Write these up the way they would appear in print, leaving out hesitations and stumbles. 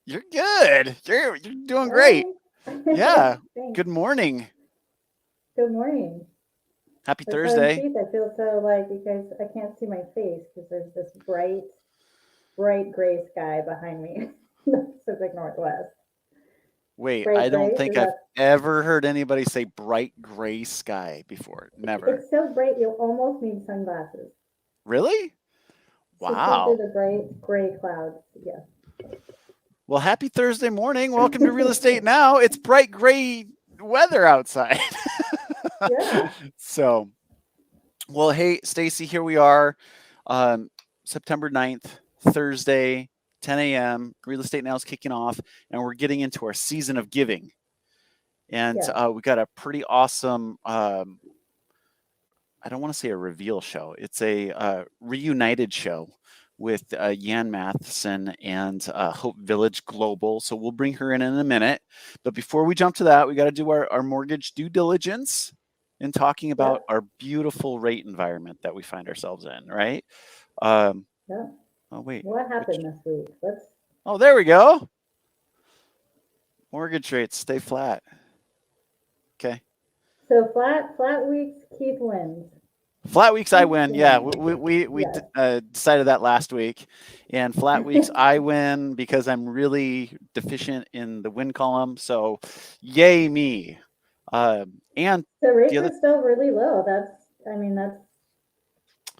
You're good. You're doing great. Really? Yeah. Thanks. Good morning. Good morning. Happy For tongue in Thursday. cheek, I feel so like you guys, I can't see my face because there's this bright gray sky behind me in the Pacific Northwest. Wait, I Bright don't gray? think Is I've that, ever heard anybody say bright gray sky before. Never. it's so bright you almost need sunglasses Really? to see through Wow. the bright gray clouds. Yes. Well, happy Thursday morning. Welcome to Real Estate Now. It's bright gray weather outside. Yeah. So, well, hey, Stacy, here we are. Um, September 9th, Thursday, 10 a.m. Real Estate Now is kicking off, and we're getting into our season of giving. And Yes. we got a pretty awesome, I don't want to say a reveal show, it's a reunited show with Yan Mathison and Hope Village Global. So we'll bring her in a minute. But before we jump to that, we got to do our mortgage due diligence in talking about Yep. our beautiful rate environment that we find ourselves in, right? Um, Yep. oh, wait. What happened Which? this week? Let's. Oh, there we go. Mortgage rates stay flat. Okay. So flat weeks, Keith wins. Flat weeks I Keith win. Yeah, wins. we Yes. decided that last week. And flat weeks I win because I'm really deficient in the win column. So, yay me. And So the rates other, are still really low. That's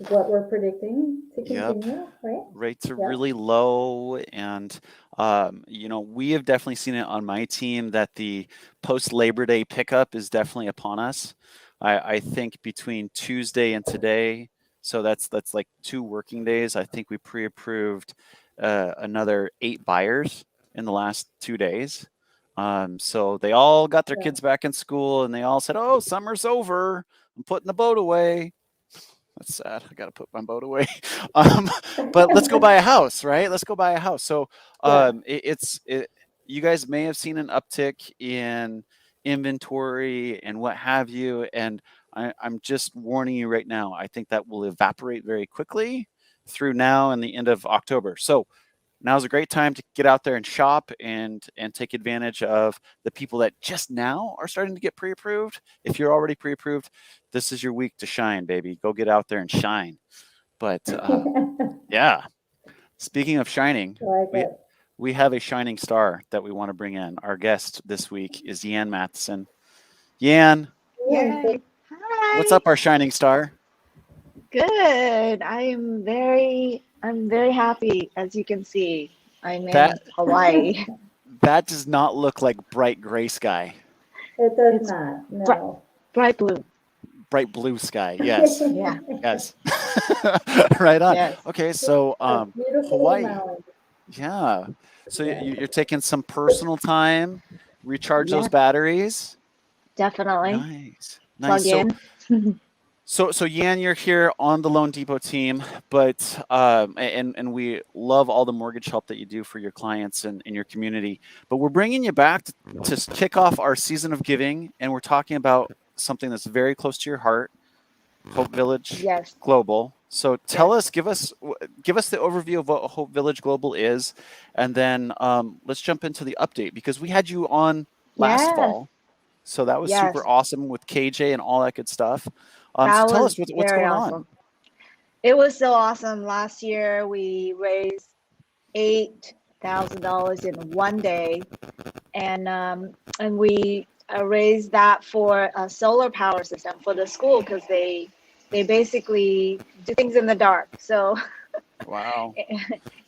what we're predicting to yep, continue, right? rates are Yep. really low. And, we have definitely seen it on my team that the post Labor Day pickup is definitely upon us. I think between Tuesday and today, so that's like 2 working days. I think we pre-approved another 8 buyers in the last 2 days. So they all got their Yeah. kids back in school, and they all said, "Oh, summer's over. I'm putting the boat away." That's sad. I got to put my boat away. Um, but let's go buy a house, right? Let's go buy a house. So Yeah. you guys may have seen an uptick in inventory and what have you. And I'm just warning you right now. I think that will evaporate very quickly through now and the end of October. So now's a great time to get out there and shop and take advantage of the people that just now are starting to get pre-approved. If you're already pre-approved, this is your week to shine, baby. Go get out there and shine. But yeah, speaking of shining, I like we it. we have a shining star that we want to bring in. Our guest this week is Yan Mathison. Yan, And so Yay. what's Hi. up, our shining star? Good. I'm very happy, as you can see. I'm That in Hawaii. that does not look like bright gray sky. it does It's not. bri No. bright blue. Bright blue sky. Yes. Yeah. Yes. Right on. Yes. Okay, so A beautiful Hawaii. Maui. Yeah. So Yes. you're taking some personal time, recharge those Yeah, batteries. definitely. Nice. Nice. Plug So in. so Yan, you're here on the loanDepot team, but and we love all the mortgage help that you do for your clients and in your community. But we're bringing you back to kick off our season of giving, and we're talking about something that's very close to your heart, Hope Village Yes. Global. So tell Yes. us, give us the overview of what Hope Village Global is, and then let's jump into the update because we had you on last Yes. fall, so that was super Yes. awesome with KJ and all that good stuff. So That tell us was what's very going on. awesome. It was so awesome. Last year we raised $8,000 in one day, and we raised that for a solar power system for the school because they basically do things in the dark. So Wow.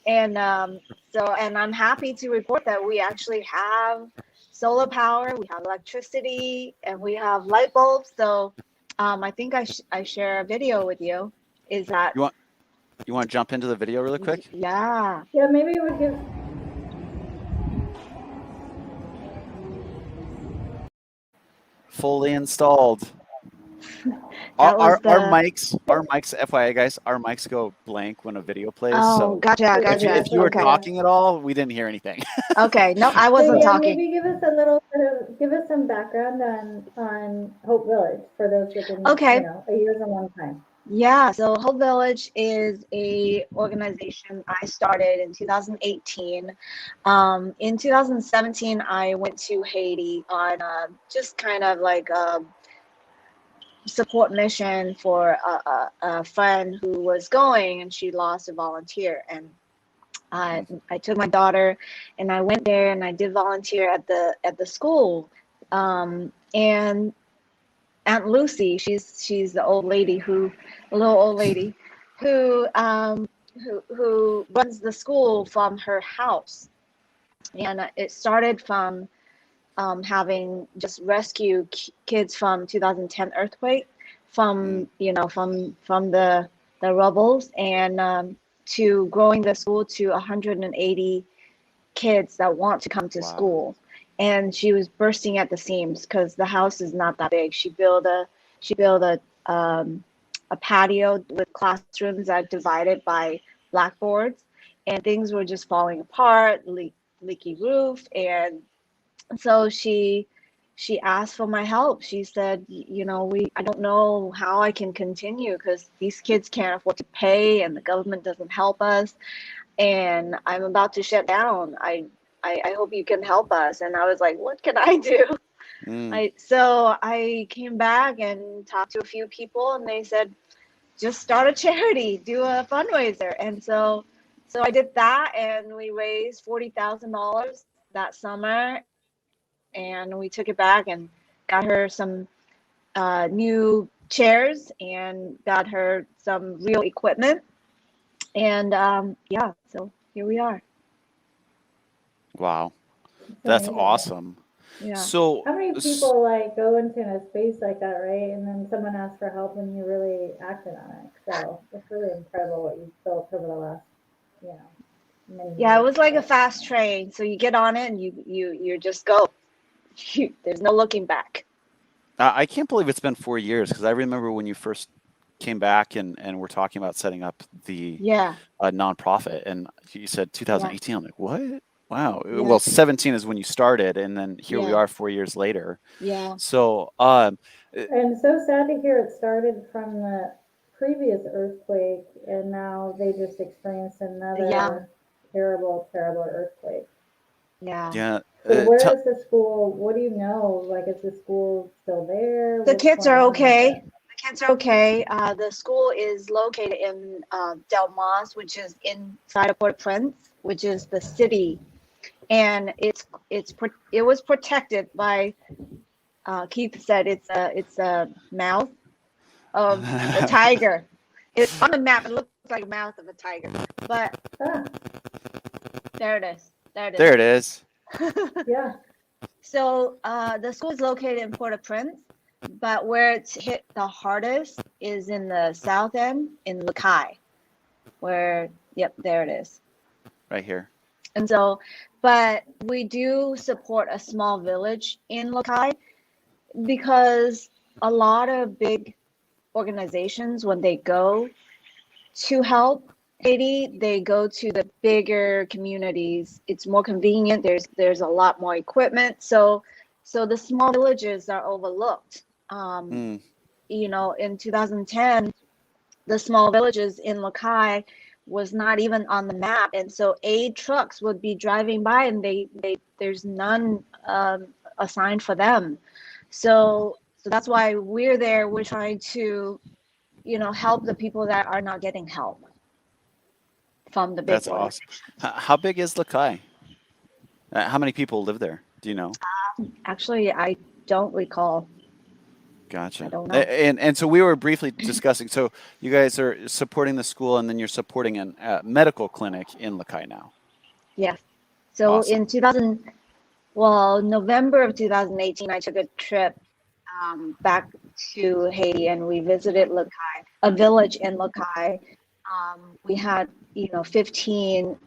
and I'm happy to report that we actually have solar power, we have electricity, and we have light bulbs. So I think I share a video with you. Is that You want you want to jump into the video really quick? yeah? Yeah, maybe we would give. Fully installed. Our, That was our our the mics our mics FYI guys, our mics go blank when a video plays. oh, So gotcha, Yeah, gotcha. if you were Okay, yeah. talking at all, we didn't hear anything. okay. No, I So wasn't yeah, talking. maybe give us a little bit of, give us some background on Hope Village for those that didn't, Okay, a year's a long time. Yeah, so Hope Village is a organization I started in 2018. In 2017, I went to Haiti on just kind of like a support mission for a friend who was going and she lost a volunteer. And I took my daughter and I went there and I did volunteer at the school. And Aunt Lucy, she's the old lady a little old lady who runs the school from her house. And it started from having just rescue kids from 2010 earthquake, from the rubbles, and to growing the school to 180 kids that want to come to Wow. school. And she was bursting at the seams because the house is not that big. She built a patio with classrooms that are divided by blackboards, and things were just falling apart, leaky roof. And so she asked for my help. She said, I don't know how I can continue because these kids can't afford to pay and the government doesn't help us, and I'm about to shut down. I hope you can help us. And I was like, what can I do? Mm. So I came back and talked to a few people, and they said, just start a charity, do a fundraiser. And so I did that, and we raised $40,000 that summer, and we took it back and got her some new chairs and got her some real equipment. And yeah, so here we are. Wow. It's That's amazing. awesome. Yeah. So, How many people like go into a space like that, right? And then someone asks for help and you really acted on it. So it's really incredible what you've built over the last, you know, many Yeah, it years. was like a But, fast train. So you get on it and you just go. There's no looking back. I can't believe it's been 4 years because I remember when you first came back and we're talking about setting up the Yeah, nonprofit, and you said yeah, 2018. I'm like, what? Wow. yeah, Well, 17 is when you started, and then here we yeah, are 4 years later. yeah. So, and so sad to hear it started from the previous earthquake and now they just experienced Yeah, another terrible, terrible earthquake. yeah. yeah. So where is the school? What do you know? Like, is the school still there? The What's kids going are on with okay. it? The kids are okay. The school is located in Del Mas, which is inside of Port-au-Prince, which is the city, and it was protected by. Keith said it's a mouth of a tiger. On the map, it looks like a mouth of a tiger, but Ah, there it is. There There it it is. is. yeah. So the school is located in Port-au-Prince, but where it's hit the hardest is in the south end in Lakai, where, yep, there it is. Right here. And so, but we do support a small village in Lakai because a lot of big organizations, when they go to help Haiti, they go to the bigger communities. It's more convenient. There's a lot more equipment. So the small villages are overlooked. Mm. In 2010, the small villages in Lakai was not even on the map, and so aid trucks would be driving by, and there's none assigned for them. So that's why we're there. We're trying to help the people that are not getting help from the big That's awesome. organization. How big is Lakai? How many people live there? Do you know? Actually, I don't recall. I Gotcha. don't know. And so we were briefly discussing. So you guys are supporting the school, and then you're supporting a medical clinic in Lakai now. Yes. So Awesome. in November of 2018, I took a trip back to Haiti, and we visited Lakai, a village in Lakai. We had 15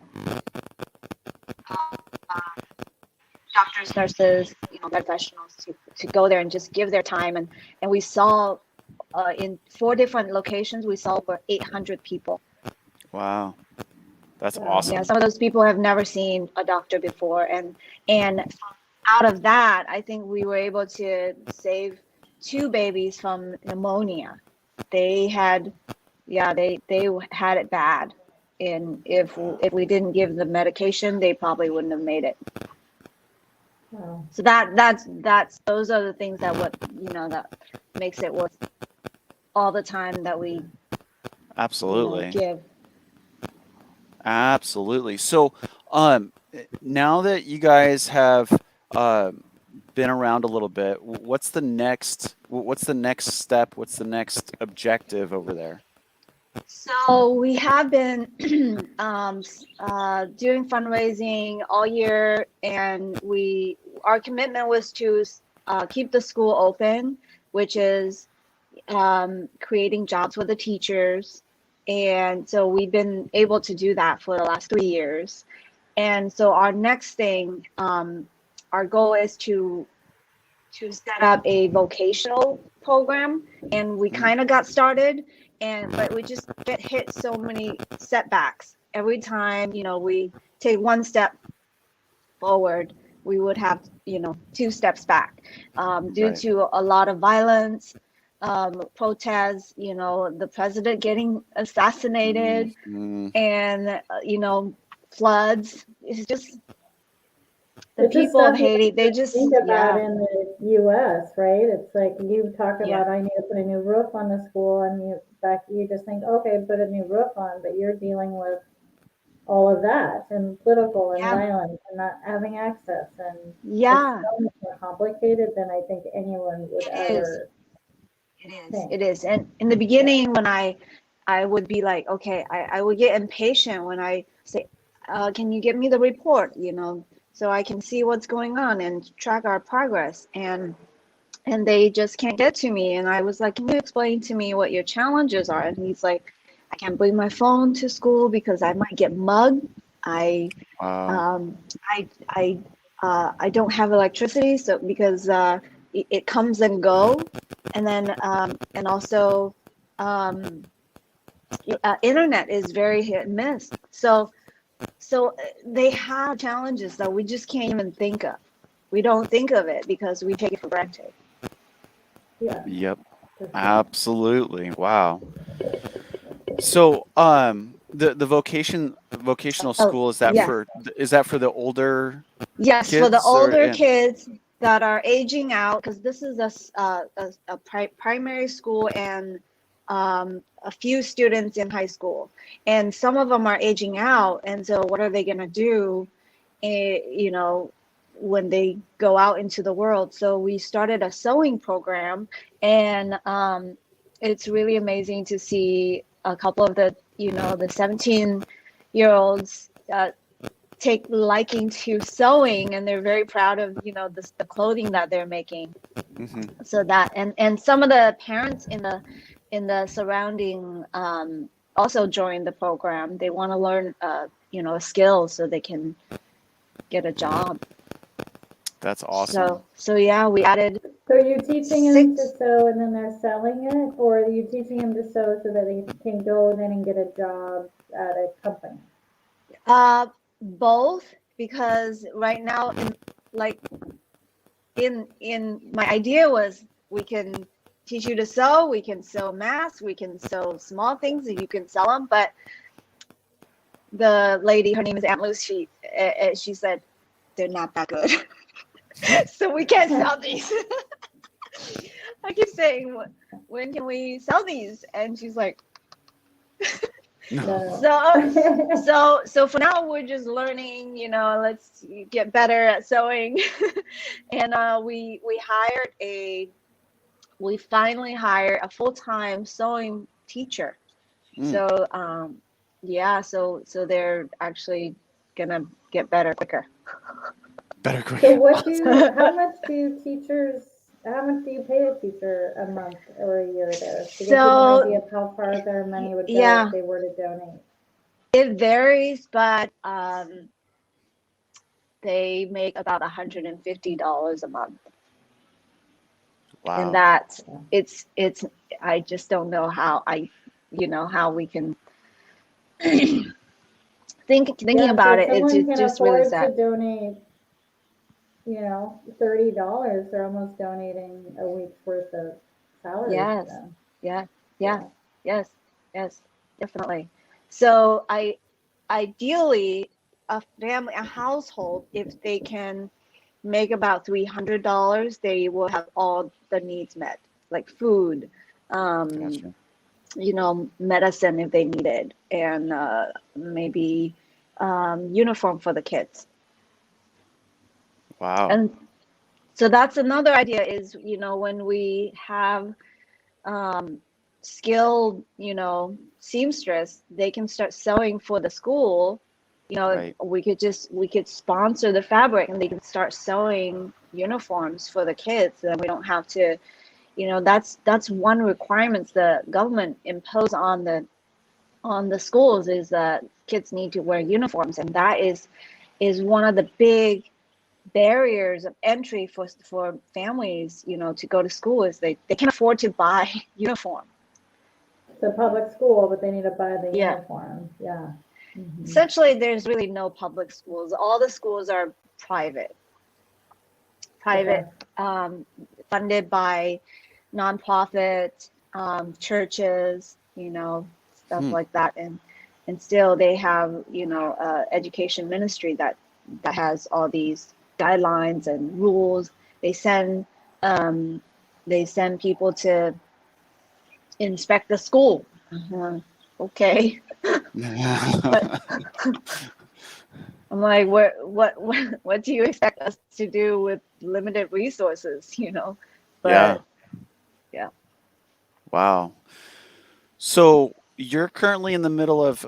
doctors, nurses, professionals to go there and just give their time, and we saw in 4 different locations we saw over 800 people. Wow. That's Wow. awesome. Yeah, some of those people have never seen a doctor before, and out of that, I think we were able to save 2 babies from pneumonia. they had, yeah, they had it bad. And if we didn't give them medication, they probably wouldn't have made it. Wow. So that's those are the things that that makes it worth all the time that we Absolutely. give. Absolutely. So, now that you guys have been around a little bit, what's the next? What's the next step? What's the next objective over there? So we have been doing fundraising all year, and our commitment was to keep the school open, which is creating jobs for the teachers. And so we've been able to do that for the last 3 years. And so our next thing, our goal is to set up a vocational program, and we kind of got started, but we just get hit so many setbacks every time. We take one step forward, we would have 2 steps back, due Right. to a lot of violence, protests, the president getting assassinated, Mhm. and floods. It's just the It's just people of stuff you Haiti, they don't just, think about yeah, in the US, right? It's like you talk yeah, about, I need to put a new roof on the school, and you just think, okay, put a new roof on, but you're dealing with all of that and political and yeah, violence and not having access, and it's yeah. so much more complicated than I think anyone would It is. ever It is. think. It is. And in the beginning, when I would be like, okay, I would get impatient when I say, can you give me the report, so I can see what's going on and track our progress. And they just can't get to me. And I was like, can you explain to me what your challenges are? And he's like, I can't bring my phone to school because I might get mugged. I Wow. um, I don't have electricity, so because it comes and go, and then and also um, internet is very hit and miss. So they have challenges that we just can't even think of. We don't think of it because we take it for granted. Yeah, Yep. for sure. Absolutely. Wow. So, the vocational Oh, school, yeah. is that for the older Yes, for the kids or older and kids that are aging out, because this is a primary school and a few students in high school, and some of them are aging out, and so what are they going to do, eh, you know, when they go out into the world? So we started a sewing program, and it's really amazing to see a couple of the 17-year-olds take liking to sewing, and they're very proud of the clothing that they're making. Mhm. So that, and some of the parents in the surrounding also joined the program. They want to learn a skill so they can get a job. That's awesome. So yeah, we added So are you teaching them to 6. sew and then they're selling it, or are you teaching them to sew so that they can go then and get a job at a company? Both, because right now, like in my idea was, we can teach you to sew, we can sew masks, we can sew small things, and you can sell them. But the lady, her name is Aunt Lucy, she said they're not that good. So we can't sell these. I keep saying, when can we sell these? And she's like, No. so for now we're just learning, let's get better at sewing. And we finally hired a full-time sewing teacher. Mm, So yeah, so they're actually gonna get better quicker. better So quick. how much do you pay a teacher a month or a year there, to give people an So idea of how far their money would go if yeah, they were to donate? it varies, but they make about $150 a month. And Wow. that's it's I just don't know how how we can thinking Yeah, so about if it. It's someone can just really afford sad. to donate, $30, they're almost donating a week's worth of salary to Yes, them. yeah. Yeah. Yes. Yes. Definitely. So ideally, a household, if they can make about $300, they will have all the needs met, like food, um, Gotcha. medicine if they need it, and maybe uniform for the kids. Wow. And so that's another idea is, when we have um, skilled, seamstress, they can start sewing for the school. Right. We could sponsor the fabric and they can start sewing uniforms for the kids, and we don't have to, that's one requirement the government impose on the schools is that kids need to wear uniforms, and that is one of the big barriers of entry for families, to go to school is they can't afford to buy uniform. It's a public school, but they need to buy the Yeah. uniform. Yeah. Essentially, there's really no public schools. All the schools are private, Okay. funded by nonprofit, churches, stuff Hmm. like that, and still they have education ministry that has all these guidelines and rules. They send um, they send people to inspect the school. Okay, but I'm like, what do you expect us to do with limited resources? Yeah. But yeah. Wow. So you're currently in the middle of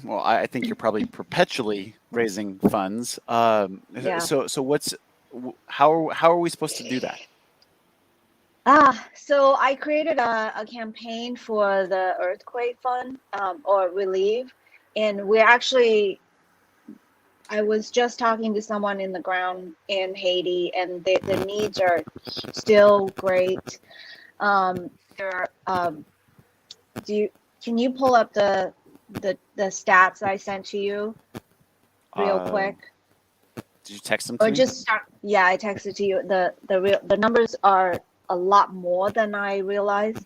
well, I think you're probably perpetually raising funds. Yeah. So how are we supposed to do that? So I created a campaign for the earthquake fund, or relief, and I was just talking to someone in the ground in Haiti, and the needs are still great. There, can you pull up the stats I sent to you real Uh, quick? did you text them to Or me? just start. Yeah, I texted to you. The numbers are a lot more than I realized.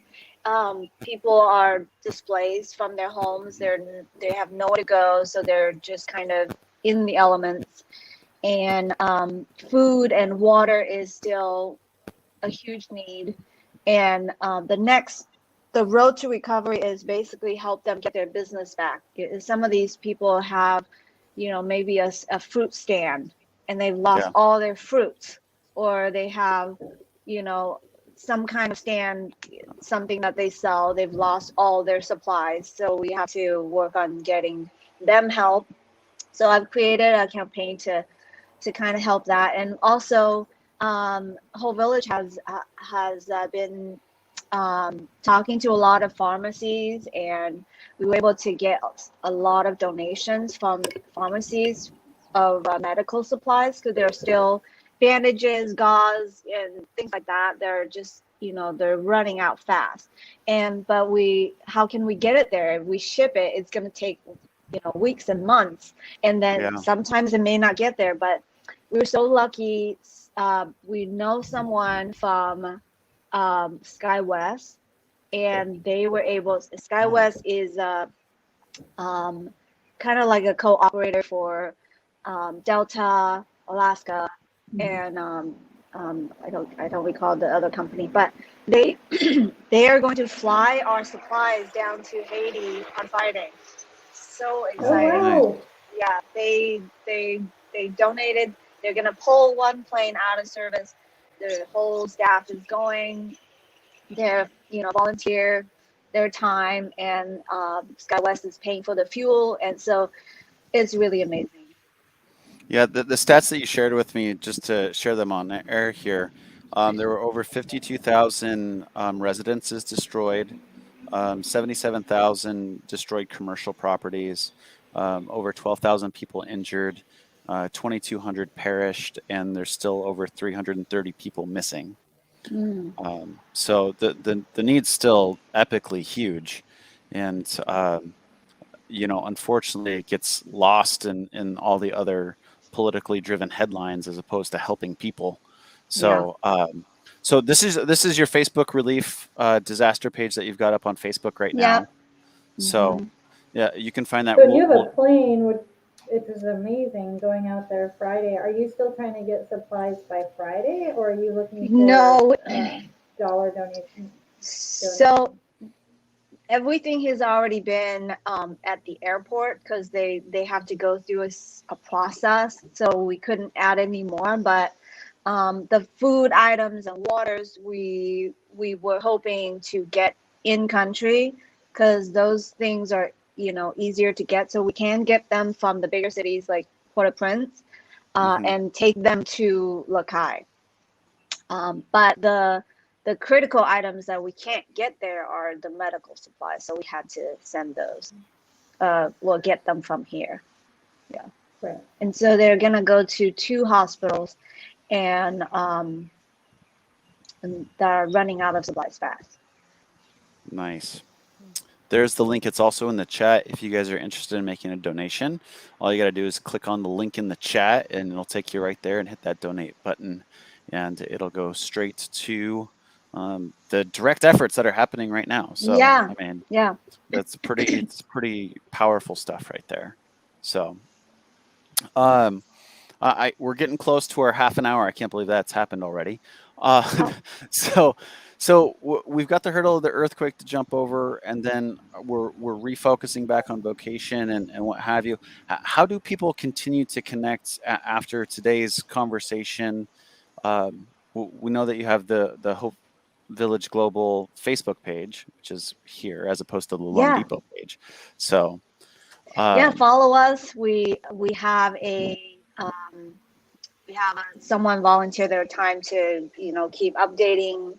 People are displaced from their homes. They have nowhere to go, so they're just kind of in the elements. And food and water is still a huge need. And the road to recovery is basically help them get their business back. Some of these people have, maybe a fruit stand and they've lost Yeah. all their fruits, or they have, you know, some kind of stand, something that they sell, they've lost all their supplies. So we have to work on getting them help. So I've created a campaign to kind of help that. And also, Whole Village has been talking to a lot of pharmacies, and we were able to get a lot of donations from pharmacies of medical supplies, because there are still bandages, gauze, and things like that. They're just, they're running out fast. But how can we get it there? If we ship it, it's going to take, weeks and months. And then Yeah. sometimes it may not get there, but we were so lucky. We know someone from SkyWest, and they were able. SkyWest is kind of like a co-operator for Delta, Alaska, and I don't recall the other company, but they they are going to fly our supplies down to Haiti on Friday. So Oh, exciting! Nice. wow. Yeah, they donated. They're gonna pull one plane out of service. The whole staff is going. They're volunteer their time, and SkyWest is paying for the fuel, and so it's really amazing. Yeah, the stats that you shared with me, just to share them on air here, there were over 52,000 residences destroyed, 77,000 destroyed commercial properties, over 12,000 people injured, 2,200 perished, and there's still over 330 people missing. Mm, So the need's still epically huge, and unfortunately, it gets lost in all the other politically driven headlines as opposed to helping people. yeah. So So this is your Facebook relief disaster page that you've got up on Facebook right Yep. now. So Hmm. yeah, you can find that. So you have a plane, which is amazing, going out there Friday. Are you still trying to get supplies by Friday, or are you looking for No. dollar donation? So everything has already been at the airport because they have to go through a process. So we couldn't add any more, but the food items and waters we were hoping to get in country because those things are easier to get. So we can get them from the bigger cities like Port-au-Prince Mhm. and take them to Lakai. But the critical items that we can't get there are the medical supplies, so we had to send those. We'll get them from here. Yeah. Right. And so they're gonna go to 2 hospitals, and they're running out of supplies fast. Nice. There's the link. It's also in the chat. If you guys are interested in making a donation, all you got to do is click on the link in the chat and it'll take you right there and hit that donate button. And it'll go straight to the direct efforts that are happening right now. So, Yeah. I mean, Yeah. it's pretty powerful stuff right there. So, we're getting close to our half an hour. I can't believe that's happened already. Oh. We've got the hurdle of the earthquake to jump over, and then we're refocusing back on vocation and what have you. How do people continue to connect after today's conversation? We know that you have the Hope Village Global Facebook page, which is here, as opposed to the Yeah. loanDepot page. So Yeah, follow us. We have someone volunteer their time to keep updating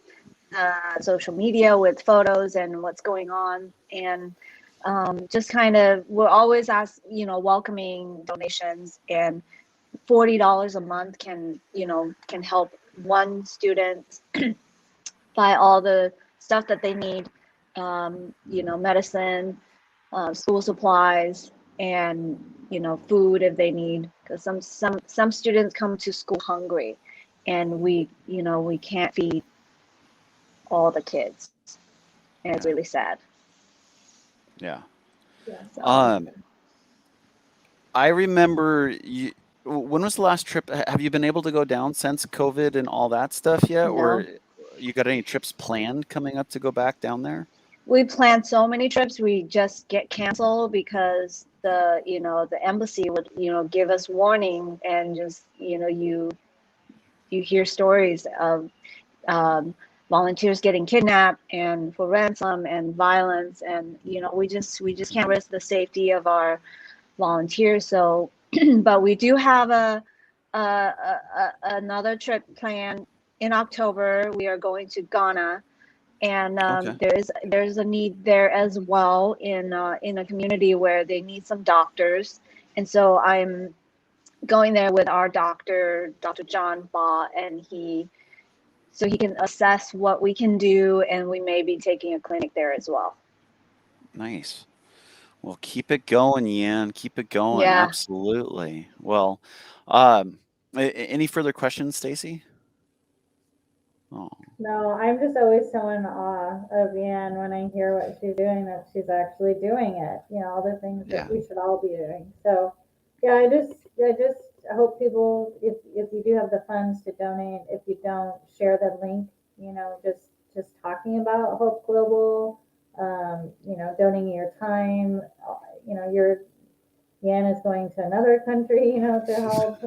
social media with photos and what's going on, and just kind of we're always welcoming donations, and $40 a month can help one student buy all the stuff that they need, medicine, school supplies, and food if they need, because some students come to school hungry, and we can't feed all the kids, and it's really sad. yeah. Yeah. I remember you. When was the last trip? Have you been able to go down since COVID and all that stuff yet, No. or you got any trips planned coming up to go back down there? We plan so many trips, we just get canceled because the embassy would give us warning, and just you hear stories of volunteers getting kidnapped and for ransom and violence, and we just can't risk the safety of our volunteers. So but we do have another trip planned in October. We are going to Ghana, and Okay. there's a need there as well in a community where they need some doctors, and so I'm going there with our doctor, Dr. John Ba, and so he can assess what we can do, and we may be taking a clinic there as well. Nice. Well, keep it going, Yan. Keep it going. Yeah. Absolutely. Well, any further questions, Stacy? Oh, No, I'm just always so in awe of Yan when I hear what she's doing, that she's actually doing it. All the things yeah. that we should all be doing. So, yeah, I just hope people, if you do have the funds to donate, if you don't, share the link. Just talking about Hope Global, donating your time. Yan is going to another country, to help.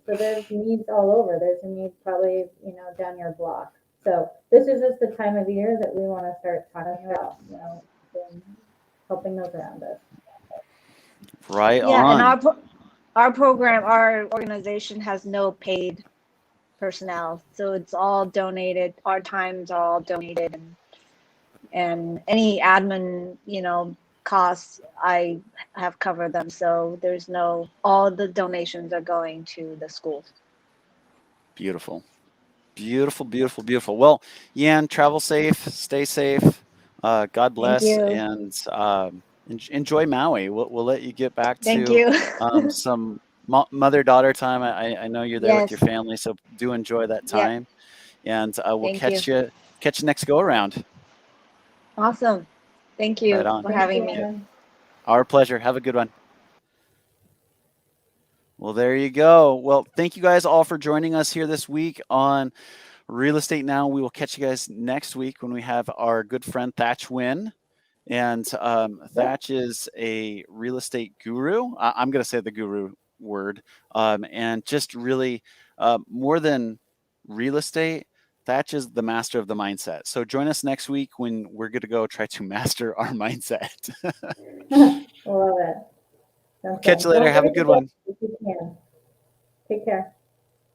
So there's needs all over. There's a need probably, down your block. So this is just the time of year that we want to start talking about, and helping those around us. Right Yeah, on. and our program, our organization has no paid personnel, so it's all donated. Our times are all donated, and any admin, costs, I have covered them. So there's all the donations are going to the schools. Beautiful. Beautiful, beautiful, beautiful. Well, Yan, travel safe, stay safe. God bless, you. and enjoy Maui. We'll let you get back Thank to you. some mother-daughter time. I know you're there with your Yes. family, so do enjoy that Yep. time. and we'll Thank catch you next go around. Awesome. Thank you Right on. for having me. Thank you. Our pleasure. Have a good one. Well, there you go. Well, thank you guys all for joining us here this week on Real Estate Now. We will catch you guys next week when we have our good friend Thatch Wynn. And Thatch is a real estate guru. I'm going to say the guru word. And just really more than real estate, Thatch is the master of the mindset. So join us next week when we're going to go try to master our mindset. Love it. Catch you later. Don't Have a forget good to one. if you can. Take care.